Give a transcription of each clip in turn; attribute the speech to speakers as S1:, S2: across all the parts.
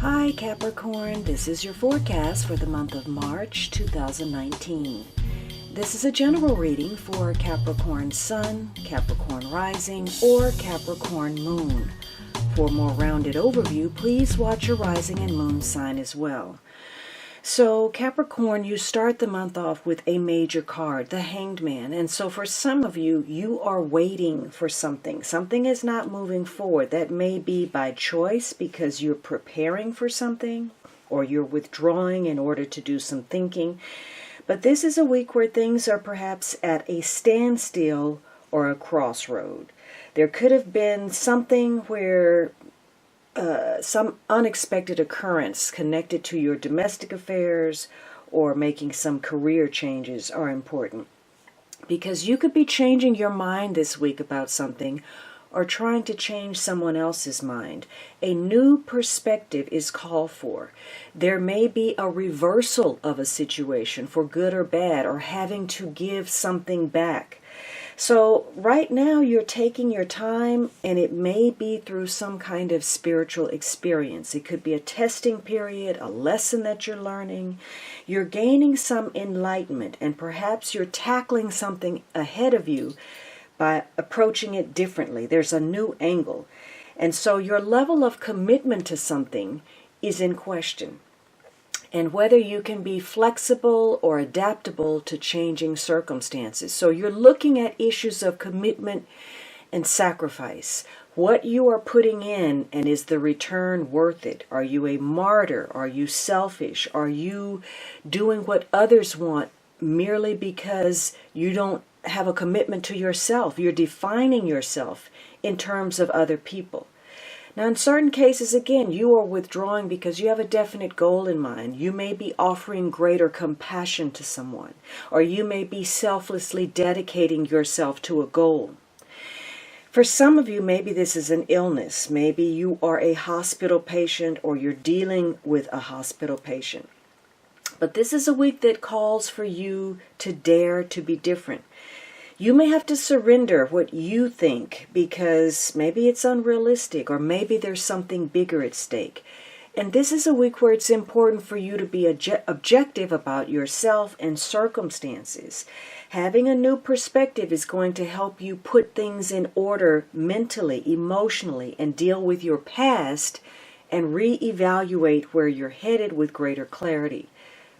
S1: Hi Capricorn, this is your forecast for the month of March 2019. This is a general reading for Capricorn Sun, Capricorn Rising, or Capricorn Moon. For a more rounded overview, please watch your rising and moon sign as well. So Capricorn, you start the month off with a major card, the Hanged Man. And so for some of you, you are waiting for something. Something is not moving forward. That may be by choice because you're preparing for something or you're withdrawing in order to do some thinking. But this is a week where things are perhaps at a standstill or a crossroad. There could have been something where some unexpected occurrence connected to your domestic affairs or making some career changes are important. Because you could be changing your mind this week about something or trying to change someone else's mind. A new perspective is called for. There may be a reversal of a situation for good or bad, or having to give something back. So right now you're taking your time, and it may be through some kind of spiritual experience. It could be a testing period, a lesson that you're learning. You're gaining some enlightenment, and perhaps you're tackling something ahead of you by approaching it differently. There's a new angle. And so your level of commitment to something is in question. And whether you can be flexible or adaptable to changing circumstances. So you're looking at issues of commitment and sacrifice. What you are putting in, and is the return worth it? Are you a martyr? Are you selfish? Are you doing what others want merely because you don't have a commitment to yourself? You're defining yourself in terms of other people. Now, in certain cases, again, you are withdrawing because you have a definite goal in mind. You may be offering greater compassion to someone, or you may be selflessly dedicating yourself to a goal. For some of you, maybe this is an illness. Maybe you are a hospital patient, or you're dealing with a hospital patient. But this is a week that calls for you to dare to be different. You may have to surrender what you think because maybe it's unrealistic, or maybe there's something bigger at stake. And this is a week where it's important for you to be objective about yourself and circumstances. Having a new perspective is going to help you put things in order mentally, emotionally, and deal with your past and reevaluate where you're headed with greater clarity.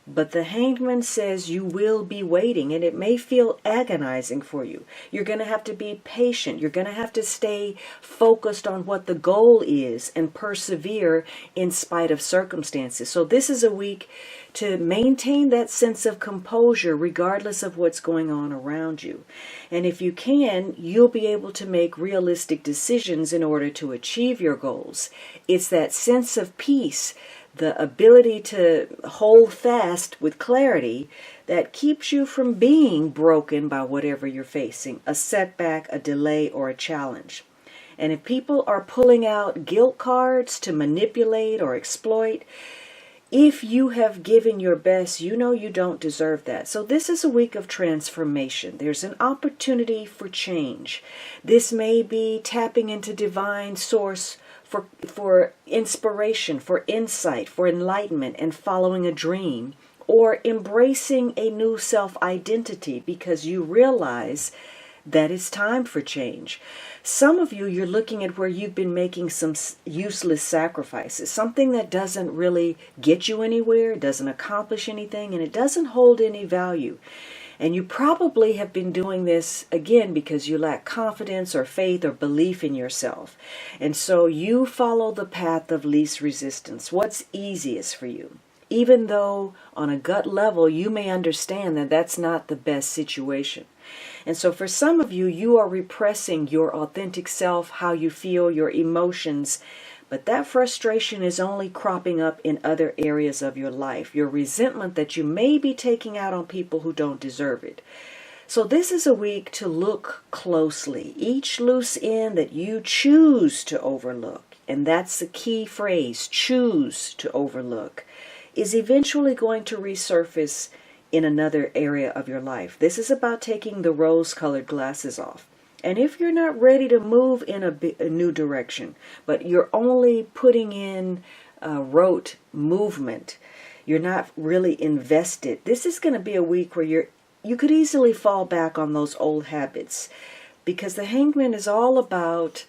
S1: But the Hanged Man says you will be waiting, and it may feel agonizing for you. You're going to have to be patient. You're going to have to stay focused on what the goal is and persevere in spite of circumstances. So this is a week to maintain that sense of composure regardless of what's going on around you. And if you can, you'll be able to make realistic decisions in order to achieve your goals. It's that sense of peace, the ability to hold fast with clarity that keeps you from being broken by whatever you're facing, a setback, a delay, or a challenge. And if people are pulling out guilt cards to manipulate or exploit, if you have given your best, you know you don't deserve that. So this is a week of transformation. There's an opportunity for change. This may be tapping into divine source for inspiration, for insight, for enlightenment, and following a dream, or embracing a new self-identity because you realize that it's time for change. Some of you, you're looking at where you've been making some useless sacrifices, something that doesn't really get you anywhere, doesn't accomplish anything, and it doesn't hold any value. And you probably have been doing this, again, because you lack confidence or faith or belief in yourself. And so you follow the path of least resistance. What's easiest for you? Even though on a gut level, you may understand that that's not the best situation. And so for some of you, you are repressing your authentic self, how you feel, your emotions. But that frustration is only cropping up in other areas of your life. Your resentment that you may be taking out on people who don't deserve it. So this is a week to look closely. Each loose end that you choose to overlook, and that's the key phrase, choose to overlook, is eventually going to resurface in another area of your life. This is about taking the rose-colored glasses off. And if you're not ready to move in a new direction, but you're only putting in rote movement. You're not really invested. This is going to be a week where you could easily fall back on those old habits, because the Hangman is all about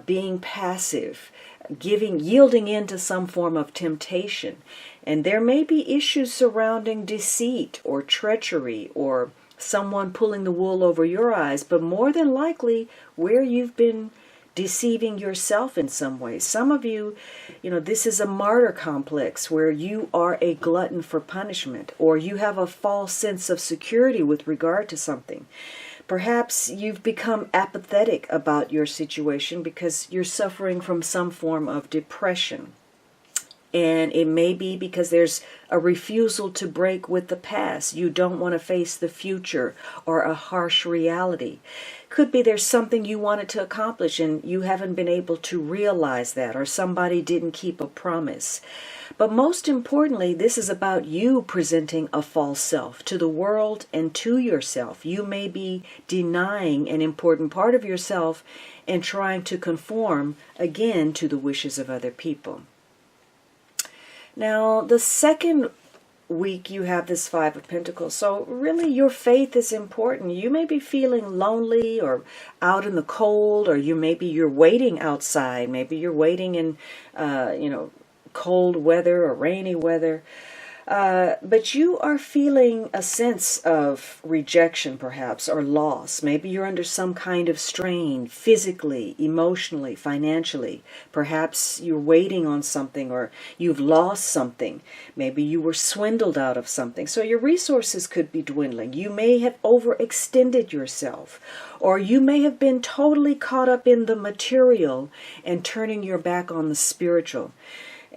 S1: being passive, yielding into some form of temptation. And there may be issues surrounding deceit or treachery or someone pulling the wool over your eyes, but more than likely where you've been deceiving yourself in some way. Some of you, this is a martyr complex where you are a glutton for punishment, or you have a false sense of security with regard to something. Perhaps you've become apathetic about your situation because you're suffering from some form of depression. And it may be because there's a refusal to break with the past. You don't want to face the future or a harsh reality. Could be there's something you wanted to accomplish and you haven't been able to realize that, or somebody didn't keep a promise. But most importantly, this is about you presenting a false self to the world and to yourself. You may be denying an important part of yourself and trying to conform again to the wishes of other people. Now, the second week you have this Five of Pentacles. So really your faith is important. You may be feeling lonely or out in the cold, or you're waiting outside. Maybe you're waiting in, cold weather or rainy weather. But you are feeling a sense of rejection, perhaps, or loss. Maybe you're under some kind of strain, physically, emotionally, financially. Perhaps you're waiting on something, or you've lost something. Maybe you were swindled out of something. So your resources could be dwindling. You may have overextended yourself, or you may have been totally caught up in the material and turning your back on the spiritual.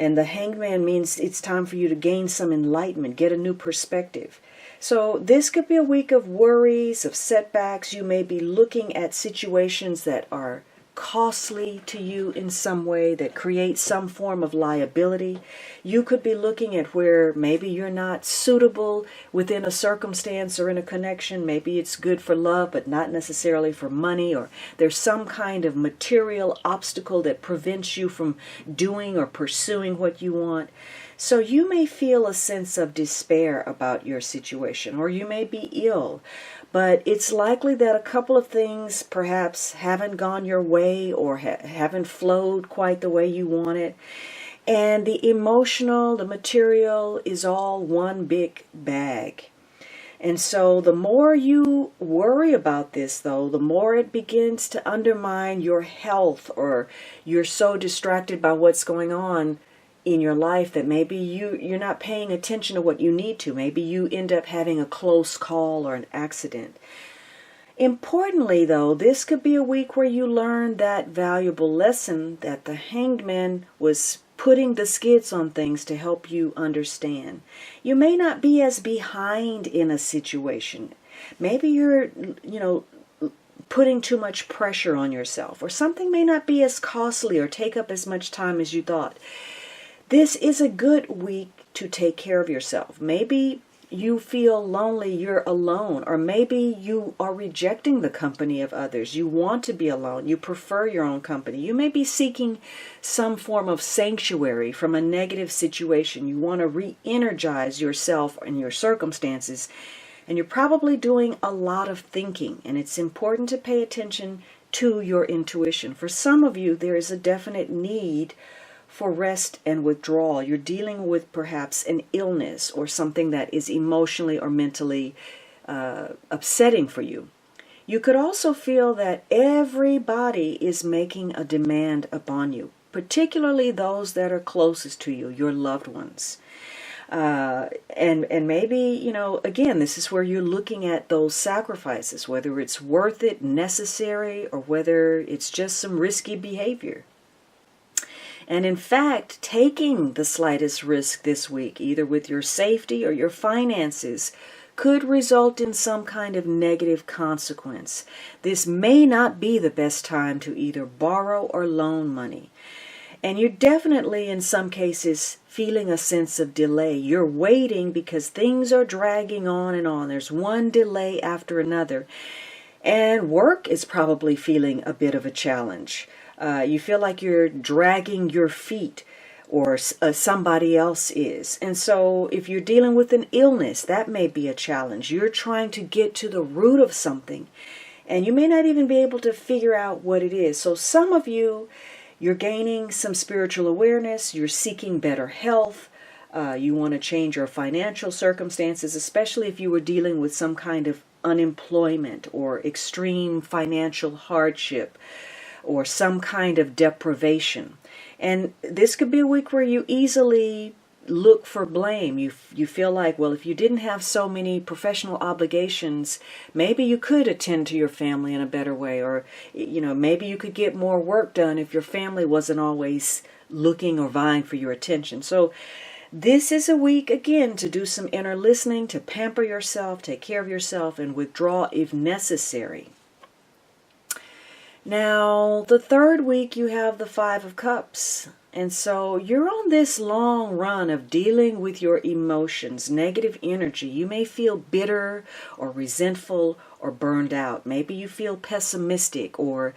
S1: And the Hangman means it's time for you to gain some enlightenment, get a new perspective. So this could be a week of worries, of setbacks. You may be looking at situations that are costly to you in some way, that create some form of liability. You could be looking at where maybe you're not suitable within a circumstance or in a connection. Maybe it's good for love, but not necessarily for money, or there's some kind of material obstacle that prevents you from doing or pursuing what you want. So you may feel a sense of despair about your situation, or you may be ill. But it's likely that a couple of things perhaps haven't gone your way, or haven't flowed quite the way you want it. And the emotional, the material is all one big bag. And so the more you worry about this, though, the more it begins to undermine your health, or you're so distracted by what's going on in your life that maybe you're not paying attention to what you need to. Maybe you end up having a close call or an accident. Importantly, though, this could be a week where you learn that valuable lesson that the Hangman was putting the skids on things to help you understand. You may not be as behind in a situation. Maybe you're, putting too much pressure on yourself, or something may not be as costly or take up as much time as you thought. This is a good week to take care of yourself. Maybe you feel lonely, you're alone, or maybe you are rejecting the company of others. You want to be alone. You prefer your own company. You may be seeking some form of sanctuary from a negative situation. You want to re-energize yourself and your circumstances, and you're probably doing a lot of thinking, and it's important to pay attention to your intuition. For some of you, there is a definite need for rest and withdrawal. You're dealing with perhaps an illness or something that is emotionally or mentally upsetting for you. You could also feel that everybody is making a demand upon you, particularly those that are closest to you, your loved ones. And maybe, again, this is where you're looking at those sacrifices, whether it's worth it, necessary, or whether it's just some risky behavior. And in fact, taking the slightest risk this week, either with your safety or your finances, could result in some kind of negative consequence. This may not be the best time to either borrow or loan money. And you're definitely, in some cases, feeling a sense of delay. You're waiting because things are dragging on and on. There's one delay after another. And work is probably feeling a bit of a challenge. You feel like you're dragging your feet, or somebody else is. And so if you're dealing with an illness, that may be a challenge. You're trying to get to the root of something, and you may not even be able to figure out what it is. So some of you, you're gaining some spiritual awareness, you're seeking better health, you want to change your financial circumstances, especially if you were dealing with some kind of unemployment or extreme financial hardship or some kind of deprivation. And this could be a week where you easily look for blame. You feel like, well, if you didn't have so many professional obligations, maybe you could attend to your family in a better way, or maybe you could get more work done if your family wasn't always looking or vying for your attention. So this is a week, again, to do some inner listening, to pamper yourself, take care of yourself, and withdraw if necessary. Now, the third week, you have the Five of Cups. And so you're on this long run of dealing with your emotions, negative energy. You may feel bitter or resentful or burned out. Maybe you feel pessimistic, or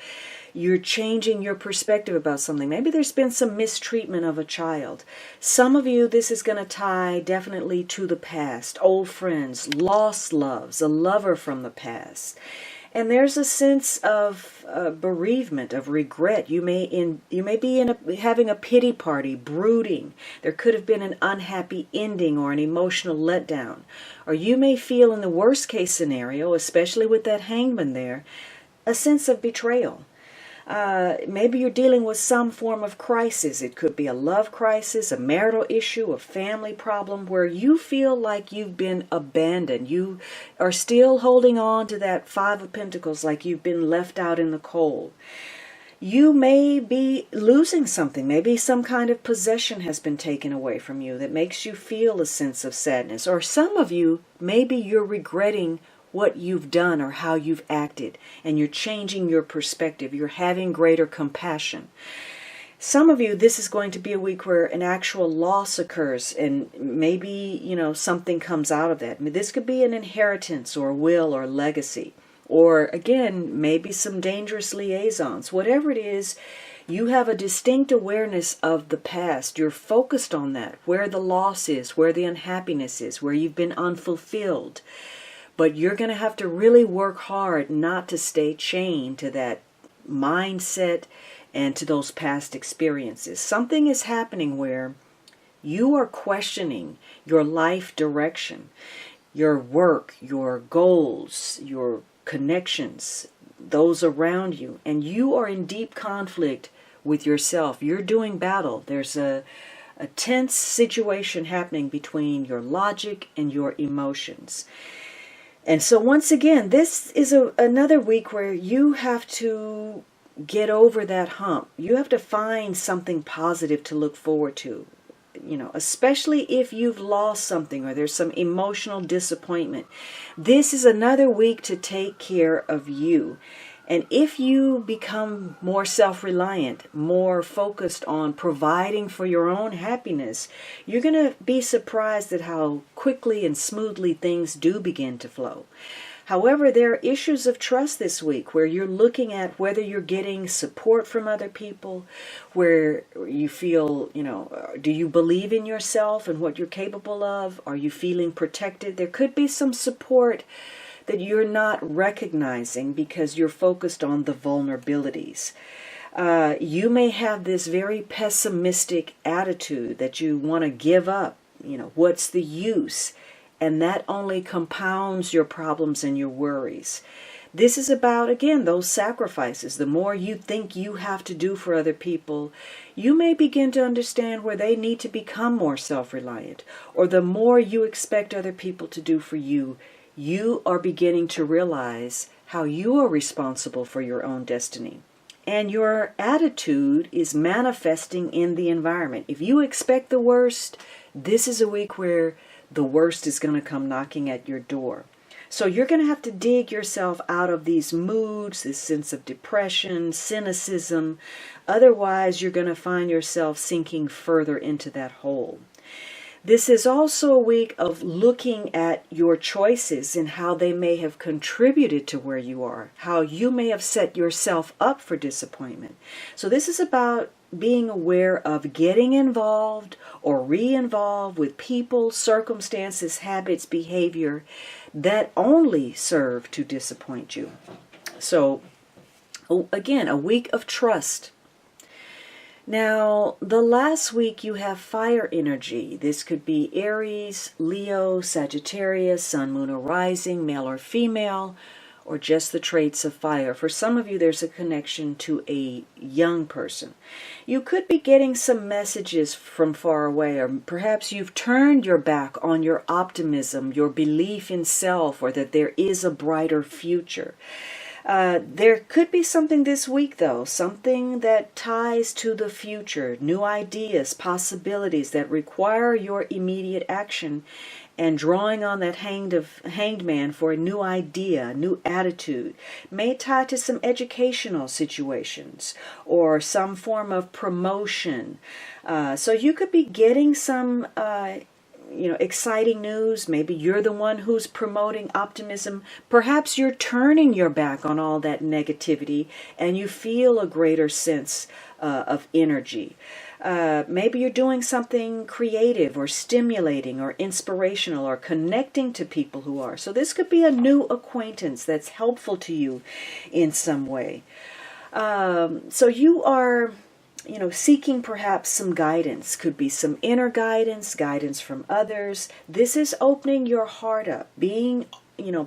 S1: you're changing your perspective about something. Maybe there's been some mistreatment of a child. Some of you, this is going to tie definitely to the past, old friends, lost loves, a lover from the past. And there's a sense of bereavement, of regret. You may be having a pity party, brooding. There could have been an unhappy ending or an emotional letdown. Or you may feel, in the worst case scenario, especially with that hangman there, a sense of betrayal. Maybe you're dealing with some form of crisis. It could be a love crisis, a marital issue, a family problem, where you feel like you've been abandoned. You are still holding on to that Five of Pentacles, like you've been left out in the cold. You may be losing something. Maybe some kind of possession has been taken away from you that makes you feel a sense of sadness. Or some of you, maybe you're regretting what you've done or how you've acted, and you're changing your perspective. You're having greater compassion. Some of you, this is going to be a week where an actual loss occurs, and maybe, something comes out of that. I mean, this could be an inheritance or will or legacy, or again, maybe some dangerous liaisons. Whatever it is, you have a distinct awareness of the past. You're focused on that, where the loss is, where the unhappiness is, where you've been unfulfilled. But you're going to have to really work hard not to stay chained to that mindset and to those past experiences. Something is happening where you are questioning your life direction, your work, your goals, your connections, those around you, and you are in deep conflict with yourself. You're doing battle. There's a tense situation happening between your logic and your emotions. And so once again, this is another week where you have to get over that hump. You have to find something positive to look forward to, especially if you've lost something or there's some emotional disappointment. This is another week to take care of you. And if you become more self-reliant, more focused on providing for your own happiness, you're going to be surprised at how quickly and smoothly things do begin to flow. However, there are issues of trust this week where you're looking at whether you're getting support from other people, where you feel, do you believe in yourself and what you're capable of? Are you feeling protected? There could be some support that you're not recognizing because you're focused on the vulnerabilities. You may have this very pessimistic attitude that you want to give up. What's the use? And that only compounds your problems and your worries. This is about, again, those sacrifices. The more you think you have to do for other people, you may begin to understand where they need to become more self-reliant. Or the more you expect other people to do for you, you are beginning to realize how you are responsible for your own destiny. And your attitude is manifesting in the environment. If you expect the worst, this is a week where the worst is going to come knocking at your door. So you're going to have to dig yourself out of these moods, this sense of depression, cynicism. Otherwise, you're going to find yourself sinking further into that hole. This is also a week of looking at your choices and how they may have contributed to where you are, how you may have set yourself up for disappointment. So this is about being aware of getting involved or re-involved with people, circumstances, habits, behavior that only serve to disappoint you. So again, a week of trust. Now, the last week you have fire energy. This could be Aries, Leo, Sagittarius, Sun, Moon, or Rising, male or female, or just the traits of fire. For some of you, there's a connection to a young person. You could be getting some messages from far away, or perhaps you've turned your back on your optimism, your belief in self, or that there is a brighter future. There could be something this week, though, something that ties to the future, new ideas, possibilities that require your immediate action, and drawing on that hanged man for a new idea, a new attitude, may tie to some educational situations or some form of promotion. So you could be getting some exciting news. Maybe you're the one who's promoting optimism. Perhaps you're turning your back on all that negativity and you feel a greater sense of energy. Maybe you're doing something creative or stimulating or inspirational or connecting to people who are. So this could be a new acquaintance that's helpful to you in some way. So you are seeking perhaps some guidance. Could be some inner guidance, guidance from others. This is opening your heart up, being,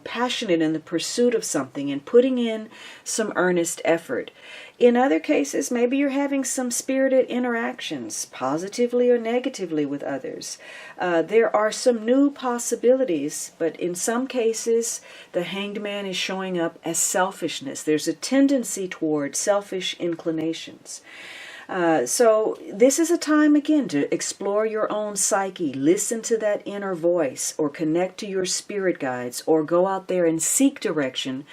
S1: passionate in the pursuit of something and putting in some earnest effort. In other cases, maybe you're having some spirited interactions, positively or negatively, with others. There are some new possibilities, but in some cases, the hanged man is showing up as selfishness. There's a tendency toward selfish inclinations. So this is a time, again, to explore your own psyche, listen to that inner voice, or connect to your spirit guides, or go out there and seek direction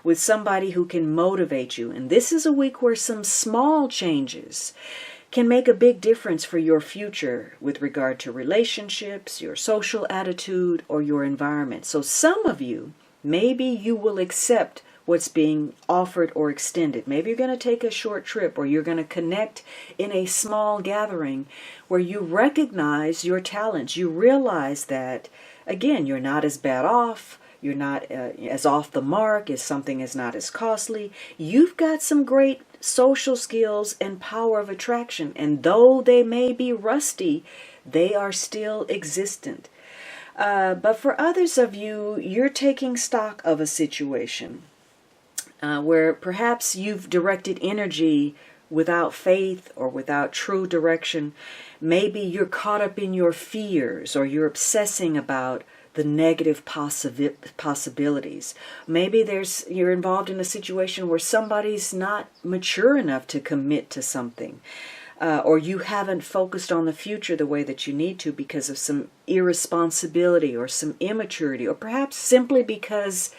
S1: with somebody who can motivate you. And this is a week where some small changes can make a big difference for your future with regard to relationships, your social attitude, or your environment. So some of you, maybe you will accept what's being offered or extended. Maybe you're going to take a short trip, or you're going to connect in a small gathering where you recognize your talents. You realize that, again, you're not as bad off. You're not as off the mark, as something is not as costly. You've got some great social skills and power of attraction. And though they may be rusty, they are still existent. But for others of you, you're taking stock of a situation where perhaps you've directed energy without faith or without true direction. Maybe you're caught up in your fears, or you're obsessing about the negative possibilities. Maybe you're involved in a situation where somebody's not mature enough to commit to something. Or you haven't focused on the future the way that you need to because of some irresponsibility or some immaturity, or perhaps simply because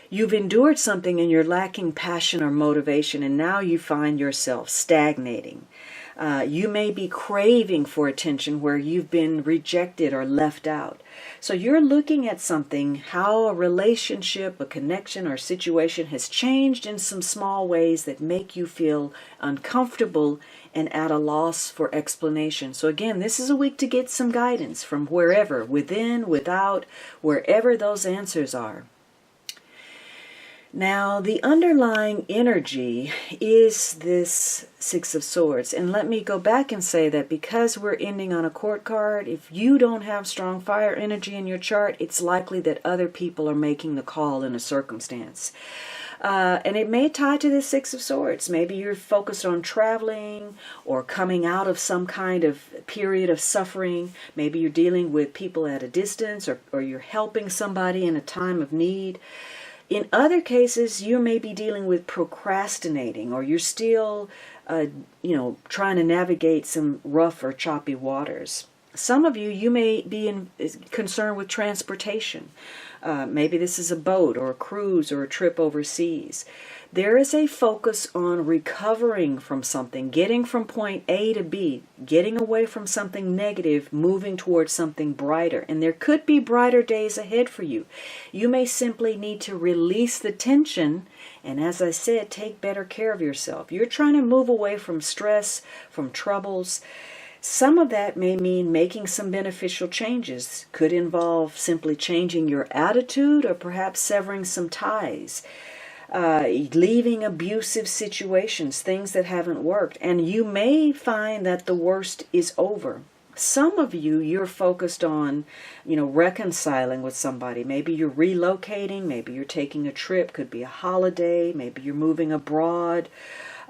S1: you've endured something and you're lacking passion or motivation, and now you find yourself stagnating. You may be craving for attention where you've been rejected or left out. So you're looking at something, how a relationship, a connection, or situation has changed in some small ways that make you feel uncomfortable and at a loss for explanation. So again, this is a week to get some guidance from wherever, within, without, wherever those answers are. Now, the underlying energy is this Six of Swords. And let me go back and say that because we're ending on a court card, if you don't have strong fire energy in your chart, it's likely that other people are making the call in a circumstance. And it may tie to the Six of Swords. Maybe you're focused on traveling or coming out of some kind of period of suffering. Maybe you're dealing with people at a distance, or you're helping somebody in a time of need. In other cases, you may be dealing with procrastinating, or you're still, trying to navigate some rough or choppy waters. Some of you, you may be concerned with transportation. Maybe this is a boat or a cruise or a trip overseas. There is a focus on recovering from something, getting from point A to B, getting away from something negative, moving towards something brighter. And there could be brighter days ahead for you. You may simply need to release the tension and, as I said, take better care of yourself. You're trying to move away from stress, from troubles. Some of that may mean making some beneficial changes. Could involve simply changing your attitude or perhaps severing some ties. Leaving abusive situations, things that haven't worked. And you may find that the worst is over. Some of you, you're focused on, reconciling with somebody. Maybe you're relocating, maybe you're taking a trip, could be a holiday, maybe you're moving abroad.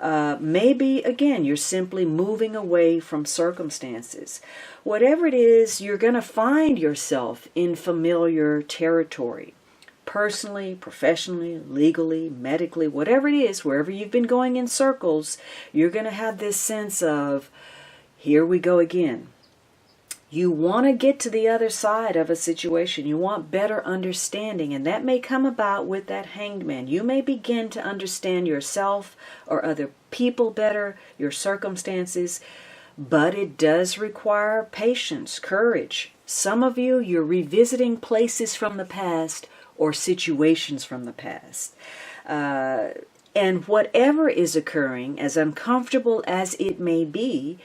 S1: Maybe, again, you're simply moving away from circumstances. Whatever it is, you're going to find yourself in familiar territory. Personally, professionally, legally, medically, whatever it is, wherever you've been going in circles, you're going to have this sense of, here we go again. You want to get to the other side of a situation. You want better understanding, and that may come about with that Hanged Man. You may begin to understand yourself or other people better, your circumstances, but it does require patience, courage. Some of you, you're revisiting places from the past or situations from the past. And whatever is occurring, as uncomfortable as it may be,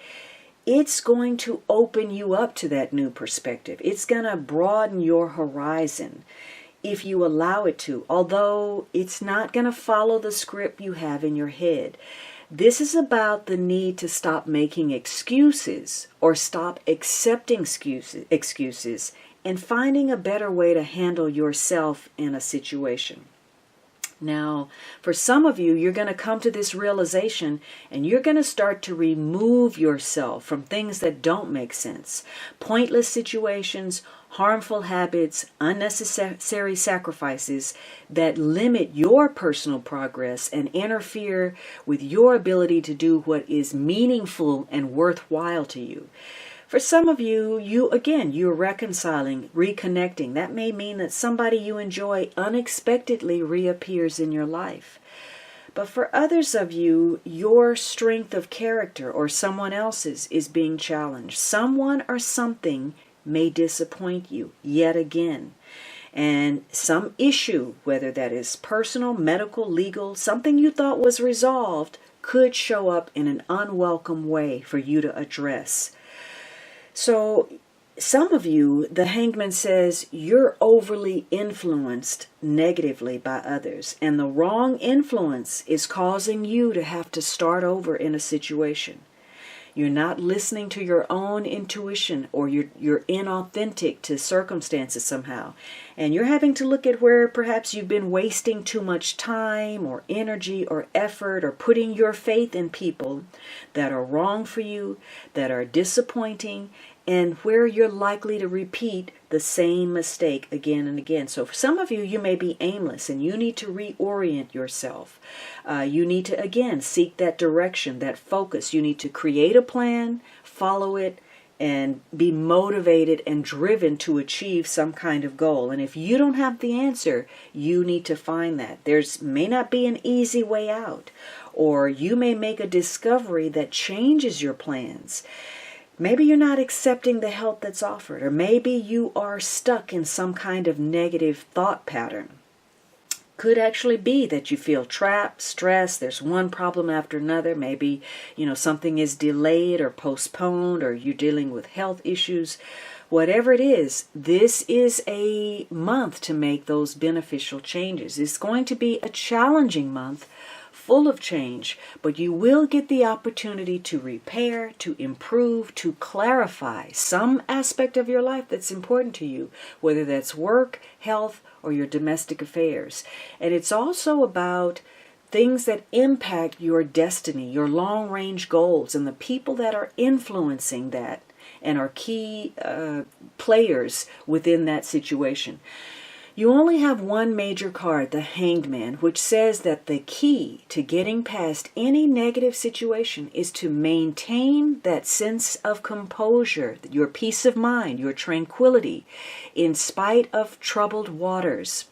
S1: it's going to open you up to that new perspective. It's going to broaden your horizon if you allow it to, although it's not going to follow the script you have in your head. This is about the need to stop making excuses or stop accepting excuses and finding a better way to handle yourself in a situation. Now, for some of you, you're going to come to this realization and you're going to start to remove yourself from things that don't make sense. Pointless situations, harmful habits, unnecessary sacrifices that limit your personal progress and interfere with your ability to do what is meaningful and worthwhile to you. For some of you, you're reconciling, reconnecting. That may mean that somebody you enjoy unexpectedly reappears in your life. But for others of you, your strength of character or someone else's is being challenged. Someone or something may disappoint you yet again. And some issue, whether that is personal, medical, legal, something you thought was resolved, could show up in an unwelcome way for you to address. So some of you, the Hangman says, you're overly influenced negatively by others, and the wrong influence is causing you to have to start over in a situation. You're not listening to your own intuition, or you're inauthentic to circumstances somehow. And you're having to look at where perhaps you've been wasting too much time or energy or effort or putting your faith in people that are wrong for you, that are disappointing, and where you're likely to repeat the same mistake again and again. So for some of you, you may be aimless and you need to reorient yourself. You need to, again, seek that direction, that focus. You need to create a plan, follow it, and be motivated and driven to achieve some kind of goal. And if you don't have the answer, you need to find that. There's may not be an easy way out, or you may make a discovery that changes your plans. Maybe you're not accepting the help that's offered, or maybe you are stuck in some kind of negative thought pattern. Could actually be that you feel trapped, stressed, there's one problem after another. Maybe, something is delayed or postponed, or you're dealing with health issues. Whatever it is, this is a month to make those beneficial changes. It's going to be a challenging month, full of change, but you will get the opportunity to repair, to improve, to clarify some aspect of your life that's important to you, whether that's work, health, or your domestic affairs. And it's also about things that impact your destiny, your long-range goals, and the people that are influencing that and are key players within that situation. You only have one major card, the Hanged Man, which says that the key to getting past any negative situation is to maintain that sense of composure, your peace of mind, your tranquility, in spite of troubled waters.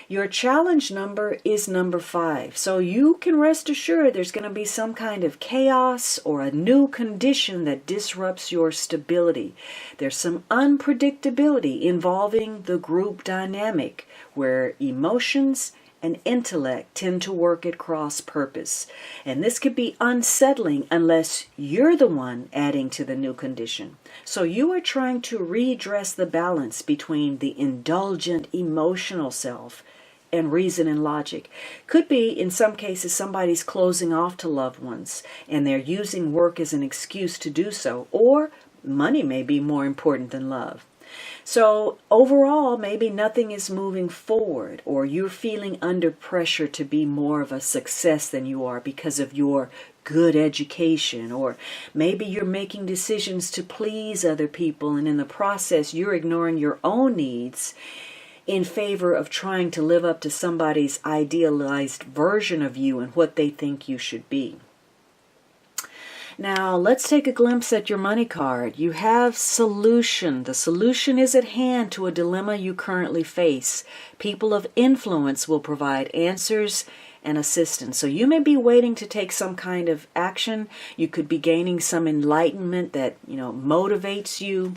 S1: Your challenge number is number 5. So you can rest assured there's going to be some kind of chaos or a new condition that disrupts your stability. There's some unpredictability involving the group dynamic where emotions and intellect tend to work at cross purpose. And this could be unsettling unless you're the one adding to the new condition. So you are trying to redress the balance between the indulgent emotional self and reason and logic. Could be, in some cases, somebody's closing off to loved ones and they're using work as an excuse to do so. Or money may be more important than love. So overall, maybe nothing is moving forward, or you're feeling under pressure to be more of a success than you are because of your good education, or maybe you're making decisions to please other people, and in the process you're ignoring your own needs in favor of trying to live up to somebody's idealized version of you and what they think you should be. Now, let's take a glimpse at your money card. You have solution. The solution is at hand to a dilemma you currently face. People of influence will provide answers and assistance. So you may be waiting to take some kind of action. You could be gaining some enlightenment that, motivates you.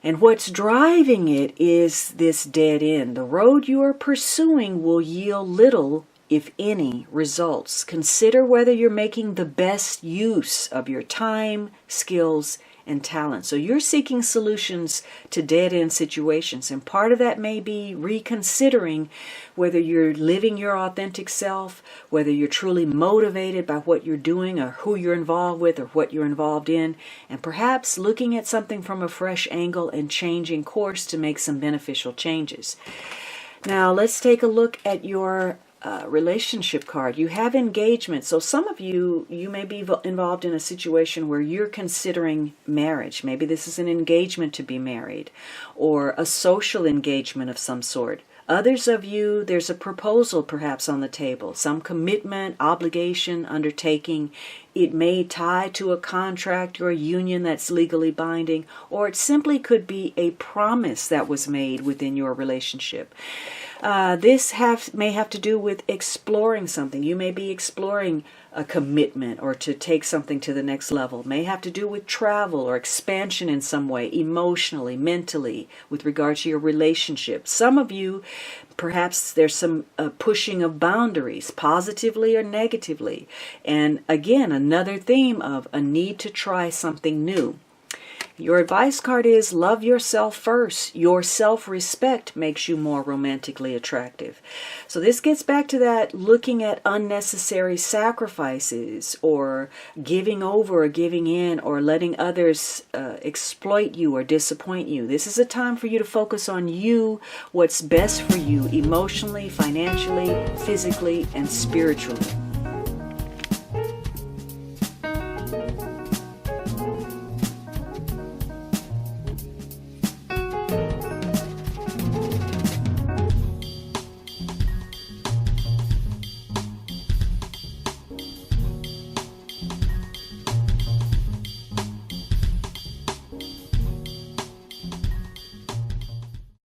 S1: And what's driving it is this dead end. The road you are pursuing will yield little, if any, results. Consider whether you're making the best use of your time, skills, and talent. So you're seeking solutions to dead-end situations, and part of that may be reconsidering whether you're living your authentic self, whether you're truly motivated by what you're doing or who you're involved with or what you're involved in, and perhaps looking at something from a fresh angle and changing course to make some beneficial changes. Now let's take a look at your relationship card. You have engagement. So some of you may be involved in a situation where you're considering marriage. Maybe this is an engagement to be married or a social engagement of some sort. Others of you, there's a proposal perhaps on the table, some commitment, obligation, undertaking. It may tie to a contract or a union that's legally binding, or it simply could be a promise that was made within your relationship. This may have to do with exploring something. You may be exploring a commitment or to take something to the next level. May have to do with travel or expansion in some way, emotionally, mentally, with regard to your relationship. Some of you, perhaps there's some pushing of boundaries, positively or negatively. And again, another theme of a need to try something new. Your advice card is love yourself first. Your self-respect makes you more romantically attractive. So this gets back to that looking at unnecessary sacrifices or giving over or giving in or letting others exploit you or disappoint you. This is a time for you to focus on you, what's best for you emotionally, financially, physically, and spiritually.